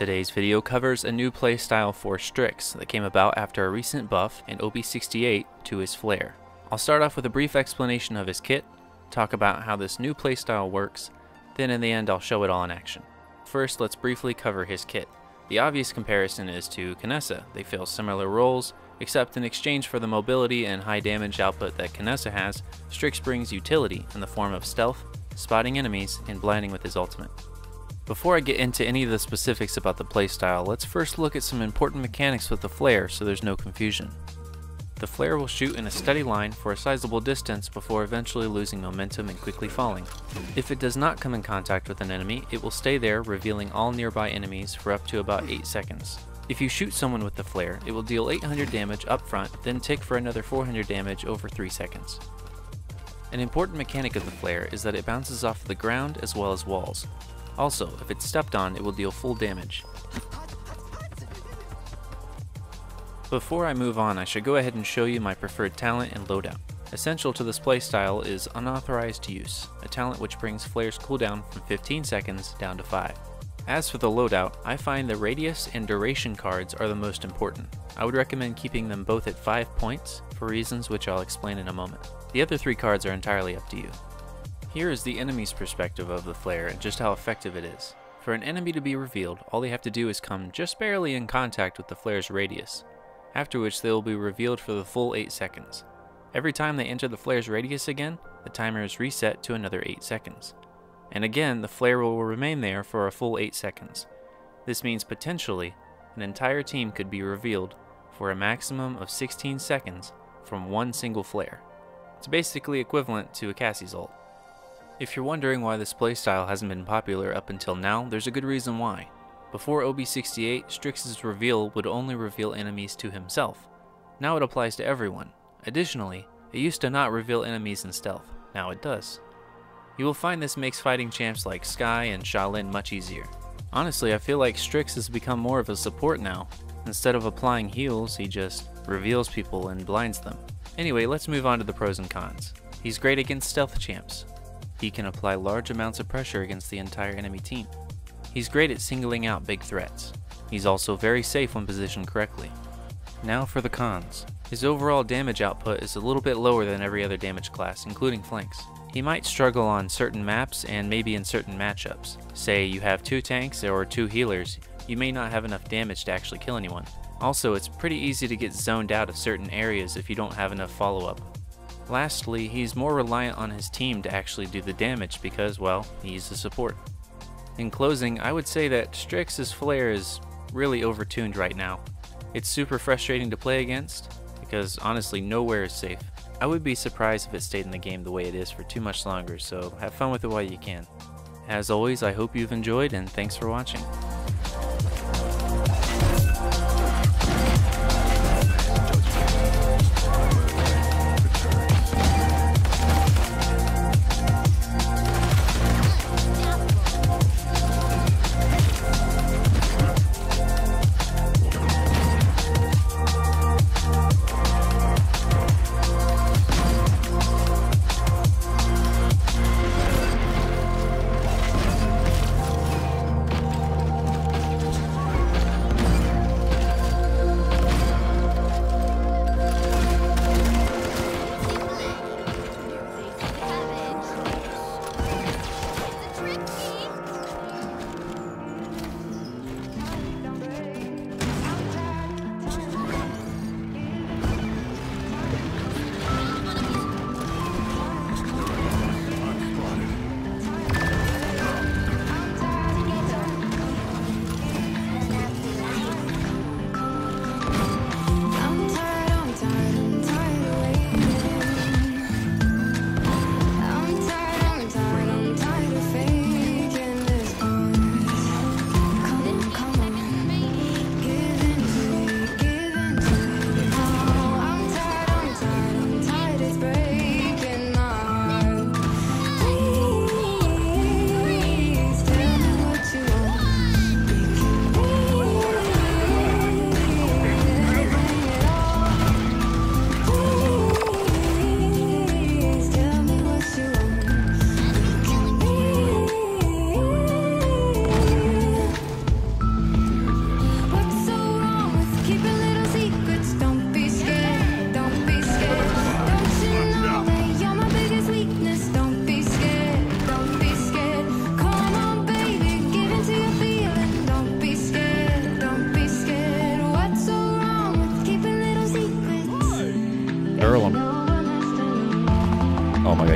Today's video covers a new playstyle for Strix that came about after a recent buff in OB68 to his flare. I'll start off with a brief explanation of his kit, talk about how this new playstyle works, then in the end I'll show it all in action. First, let's briefly cover his kit. The obvious comparison is to Knessa. They fill similar roles, except in exchange for the mobility and high damage output that Knessa has, Strix brings utility in the form of stealth, spotting enemies, and blinding with his ultimate. Before I get into any of the specifics about the playstyle, let's first look at some important mechanics with the flare so there's no confusion. The flare will shoot in a steady line for a sizable distance before eventually losing momentum and quickly falling. If it does not come in contact with an enemy, it will stay there, revealing all nearby enemies for up to about 8 seconds. If you shoot someone with the flare, it will deal 800 damage up front, then tick for another 400 damage over 3 seconds. An important mechanic of the flare is that it bounces off the ground as well as walls. Also, if it's stepped on, it will deal full damage. Before I move on, I should go ahead and show you my preferred talent and loadout. Essential to this playstyle is Unauthorized Use, a talent which brings flare's cooldown from 15 seconds down to 5. As for the loadout, I find the radius and duration cards are the most important. I would recommend keeping them both at 5 points, for reasons which I'll explain in a moment. The other 3 cards are entirely up to you. Here is the enemy's perspective of the flare and just how effective it is. For an enemy to be revealed, all they have to do is come just barely in contact with the flare's radius, after which they will be revealed for the full 8 seconds. Every time they enter the flare's radius again, the timer is reset to another 8 seconds. And again, the flare will remain there for a full 8 seconds. This means potentially, an entire team could be revealed for a maximum of 16 seconds from one single flare. It's basically equivalent to a Cassie's ult. If you're wondering why this playstyle hasn't been popular up until now, there's a good reason why. Before OB68, Strix's reveal would only reveal enemies to himself. Now it applies to everyone. Additionally, it used to not reveal enemies in stealth. Now it does. You will find this makes fighting champs like Skye and Shaolin much easier. Honestly, I feel like Strix has become more of a support now. Instead of applying heals, he just reveals people and blinds them. Anyway, let's move on to the pros and cons. He's great against stealth champs. He can apply large amounts of pressure against the entire enemy team. He's great at singling out big threats. He's also very safe when positioned correctly. Now for the cons. His overall damage output is a little bit lower than every other damage class, including flanks. He might struggle on certain maps and maybe in certain matchups. Say you have 2 tanks or 2 healers, you may not have enough damage to actually kill anyone. Also, it's pretty easy to get zoned out of certain areas if you don't have enough follow-up. Lastly, he's more reliant on his team to actually do the damage because, well, he's the support. In closing, I would say that Strix's flare is really overtuned right now. It's super frustrating to play against because honestly nowhere is safe. I would be surprised if it stayed in the game the way it is for too much longer, so have fun with it while you can. As always, I hope you've enjoyed and thanks for watching.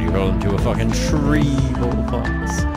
you roll into a fucking tree, Bullfox.